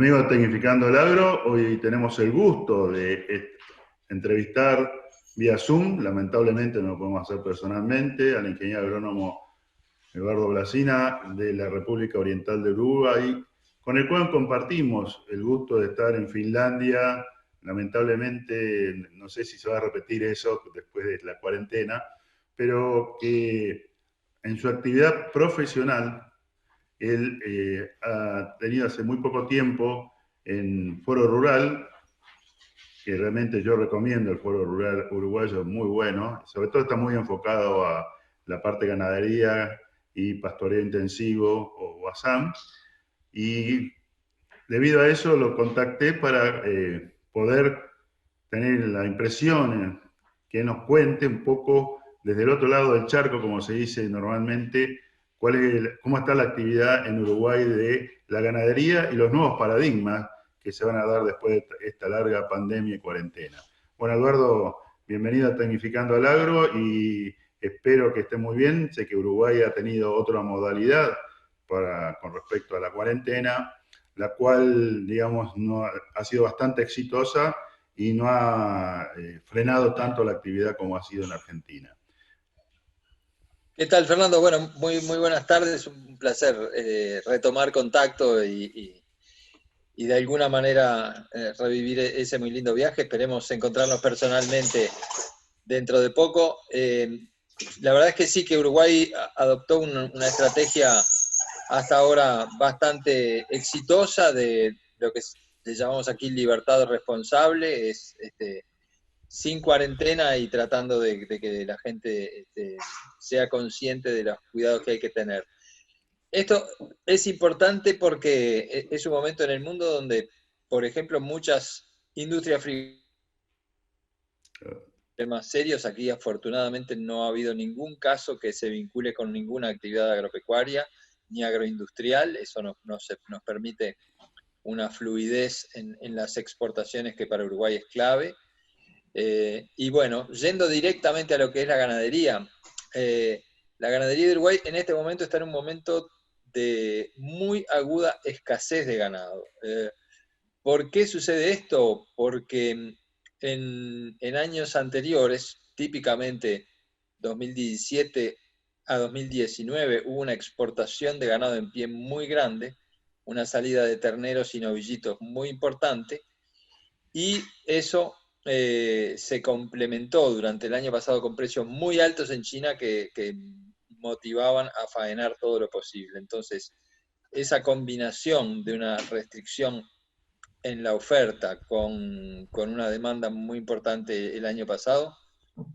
Amigos de Tecnificando el Agro, hoy tenemos el gusto de entrevistar vía Zoom, lamentablemente no lo podemos hacer personalmente, al ingeniero agrónomo Eduardo Blasina de la República Oriental de Uruguay, con el cual compartimos el gusto de estar en Finlandia. Lamentablemente, no sé si se va a repetir eso después de la cuarentena, pero que en su actividad profesional él ha tenido hace muy poco tiempo en Foro Rural, que realmente yo recomiendo el Foro Rural uruguayo, muy bueno, sobre todo está muy enfocado a la parte ganadería y pastoreo intensivo o WASAM, y debido a eso lo contacté para poder tener la impresión que nos cuente un poco desde el otro lado del charco, como se dice normalmente, cómo está la actividad en Uruguay de la ganadería y los nuevos paradigmas que se van a dar después de esta larga pandemia y cuarentena. Bueno, Eduardo, bienvenido a Tecnificando al Agro y espero que esté muy bien. Sé que Uruguay ha tenido otra modalidad con respecto a la cuarentena, la cual, digamos, no, ha sido bastante exitosa y no ha frenado tanto la actividad como ha sido en Argentina. ¿Qué tal, Fernando? Bueno, muy buenas tardes, un placer retomar contacto y de alguna manera revivir ese muy lindo viaje. Esperemos encontrarnos personalmente dentro de poco. La verdad es que sí, que Uruguay adoptó una estrategia hasta ahora bastante exitosa de lo que le llamamos aquí libertad responsable, sin cuarentena y tratando de que la gente sea consciente de los cuidados que hay que tener. Esto es importante porque es un momento en el mundo donde, por ejemplo, muchas industrias más serios, aquí afortunadamente no ha habido ningún caso que se vincule con ninguna actividad agropecuaria ni agroindustrial. Eso nos permite una fluidez en las exportaciones que para Uruguay es clave. Y bueno, yendo directamente a lo que es la ganadería de Uruguay en este momento está en un momento de muy aguda escasez de ganado. ¿Por qué sucede esto? Porque en años anteriores, típicamente 2017 a 2019, hubo una exportación de ganado en pie muy grande, una salida de terneros y novillitos muy importante, y eso se complementó durante el año pasado con precios muy altos en China que motivaban a faenar todo lo posible. Entonces, esa combinación de una restricción en la oferta con una demanda muy importante el año pasado,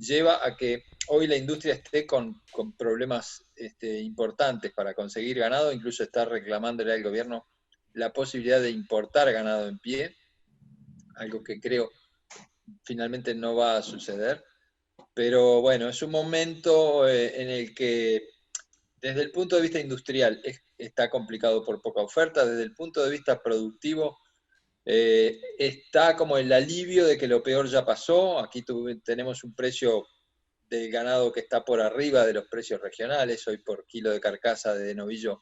lleva a que hoy la industria esté con problemas importantes para conseguir ganado, incluso está reclamándole al gobierno la posibilidad de importar ganado en pie, algo que creo finalmente no va a suceder. Pero bueno, es un momento en el que desde el punto de vista industrial está complicado por poca oferta, desde el punto de vista productivo está como el alivio de que lo peor ya pasó. Aquí tenemos un precio del ganado que está por arriba de los precios regionales. Hoy por kilo de carcasa de novillo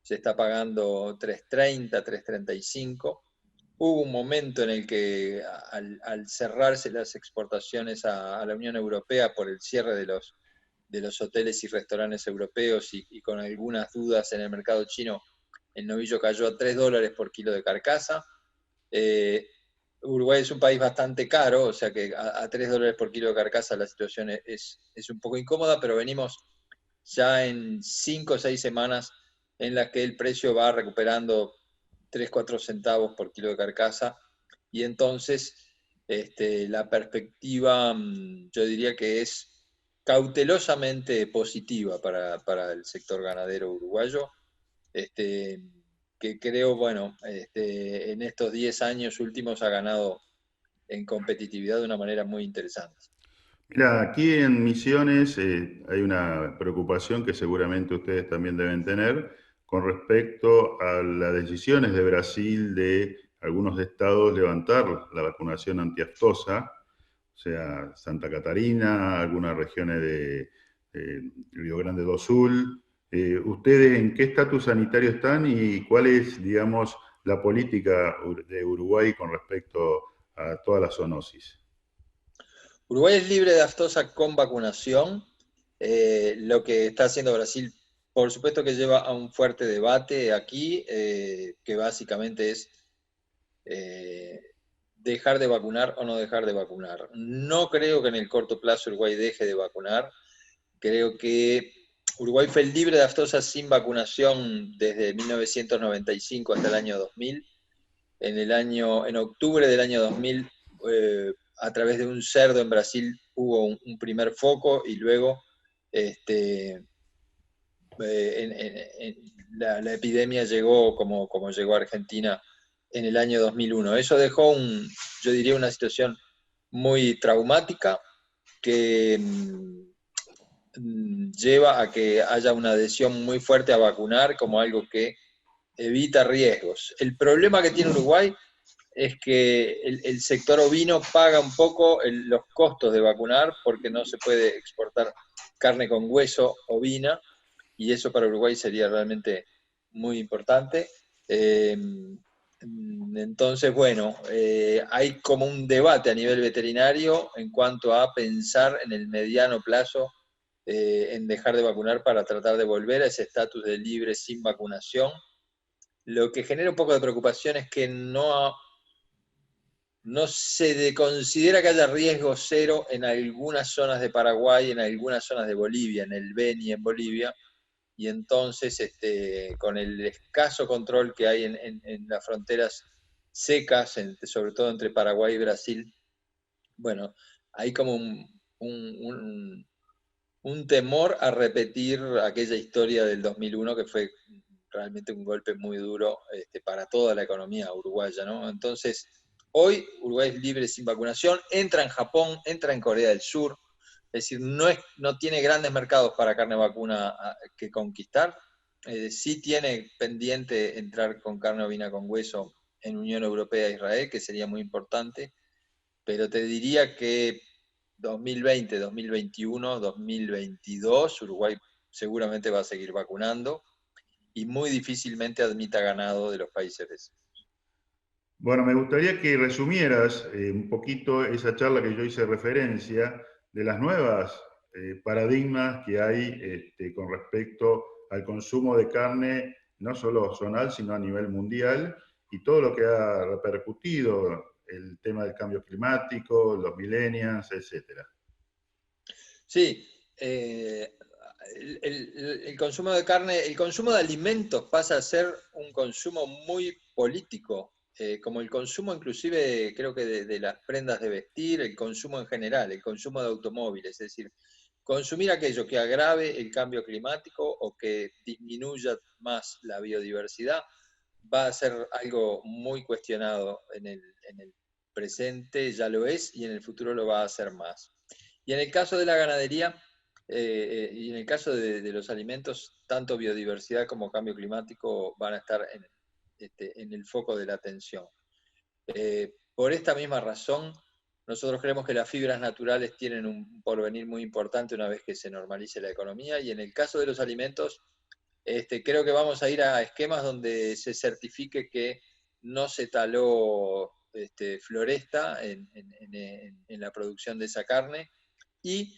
se está pagando 3.30, 3.35. Hubo un momento en el que al cerrarse las exportaciones a la Unión Europea por el cierre de los hoteles y restaurantes europeos y con algunas dudas en el mercado chino, el novillo cayó a $3 por kilo de carcasa. Uruguay es un país bastante caro, o sea que a $3 por kilo de carcasa la situación es un poco incómoda, pero venimos ya en 5 o 6 semanas en las que el precio va recuperando 3-4 centavos por kilo de carcasa, y entonces la perspectiva yo diría que es cautelosamente positiva para el sector ganadero uruguayo, que creo, bueno, en estos 10 años últimos ha ganado en competitividad de una manera muy interesante. Mira, aquí en Misiones hay una preocupación que seguramente ustedes también deben tener con respecto a las decisiones de Brasil de algunos estados levantar la vacunación antiaftosa, o sea, Santa Catarina, algunas regiones de Río Grande do Sul. ¿Ustedes en qué estatus sanitario están y cuál es, digamos, la política de Uruguay con respecto a toda la zoonosis? Uruguay es libre de aftosa con vacunación. Lo que está haciendo Brasil, por supuesto que lleva a un fuerte debate aquí, que básicamente es eh, dejar de vacunar o no dejar de vacunar. No creo que en el corto plazo Uruguay deje de vacunar. Creo que Uruguay fue libre de aftosa sin vacunación desde 1995 hasta el año 2000. En octubre del año 2000, a través de un cerdo en Brasil hubo un primer foco y luego este, la epidemia llegó como llegó a Argentina en el año 2001. Eso dejó, yo diría, una situación muy traumática que lleva a que haya una adhesión muy fuerte a vacunar como algo que evita riesgos. El problema que tiene Uruguay es que el sector ovino paga un poco los costos de vacunar porque no se puede exportar carne con hueso ovina y eso para Uruguay sería realmente muy importante. Entonces, bueno, hay como un debate a nivel veterinario en cuanto a pensar en el mediano plazo en dejar de vacunar para tratar de volver a ese estatus de libre sin vacunación. Lo que genera un poco de preocupación es que no se considera que haya riesgo cero en algunas zonas de Paraguay, en algunas zonas de Bolivia, en el Beni en Bolivia, y entonces con el escaso control que hay en las fronteras secas, sobre todo entre Paraguay y Brasil, bueno, hay como un temor a repetir aquella historia del 2001 que fue realmente un golpe muy duro para toda la economía uruguaya, ¿no? Entonces, hoy Uruguay es libre sin vacunación, entra en Japón, entra en Corea del Sur, es decir, no tiene grandes mercados para carne vacuna que conquistar, sí tiene pendiente entrar con carne ovina con hueso en Unión Europea e Israel, que sería muy importante, pero te diría que 2020, 2021, 2022, Uruguay seguramente va a seguir vacunando y muy difícilmente admita ganado de los países vecinos. Bueno, me gustaría que resumieras un poquito esa charla que yo hice referencia de las nuevas paradigmas que hay con respecto al consumo de carne, no solo zonal, sino a nivel mundial, y todo lo que ha repercutido, el tema del cambio climático, los millennials, etcétera. Sí, el consumo de carne, el consumo de alimentos pasa a ser un consumo muy político, como el consumo inclusive creo que de las prendas de vestir, el consumo en general, el consumo de automóviles, es decir, consumir aquello que agrave el cambio climático o que disminuya más la biodiversidad va a ser algo muy cuestionado en el presente, ya lo es, y en el futuro lo va a hacer más. Y en el caso de la ganadería, y en el caso de los alimentos, tanto biodiversidad como cambio climático van a estar en el foco de la atención. Por esta misma razón, nosotros creemos que las fibras naturales tienen un porvenir muy importante una vez que se normalice la economía, y en el caso de los alimentos, creo que vamos a ir a esquemas donde se certifique que no se taló floresta en la producción de esa carne y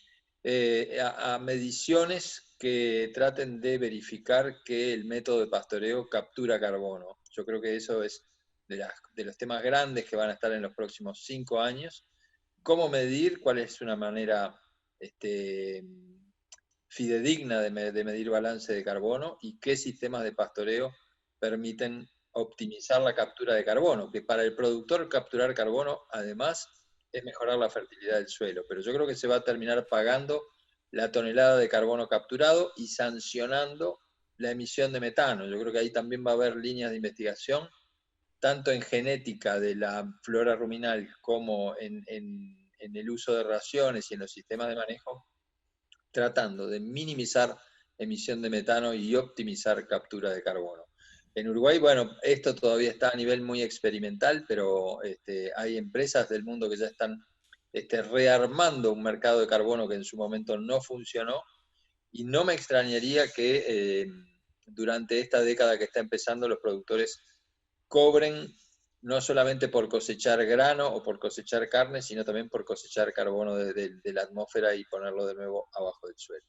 a mediciones que traten de verificar que el método de pastoreo captura carbono. Yo creo que eso es de los temas grandes que van a estar en los próximos 5 años. ¿Cómo medir? ¿Cuál es una manera fidedigna de medir balance de carbono? ¿Y qué sistemas de pastoreo permiten optimizar la captura de carbono? Que para el productor capturar carbono, además, es mejorar la fertilidad del suelo. Pero yo creo que se va a terminar pagando la tonelada de carbono capturado y sancionando la emisión de metano. Yo creo que ahí también va a haber líneas de investigación, tanto en genética de la flora ruminal como en el uso de raciones y en los sistemas de manejo, tratando de minimizar emisión de metano y optimizar captura de carbono. En Uruguay, bueno, esto todavía está a nivel muy experimental, pero hay empresas del mundo que ya están rearmando un mercado de carbono que en su momento no funcionó, y no me extrañaría que durante esta década que está empezando los productores cobren no solamente por cosechar grano o por cosechar carne, sino también por cosechar carbono de la atmósfera y ponerlo de nuevo abajo del suelo.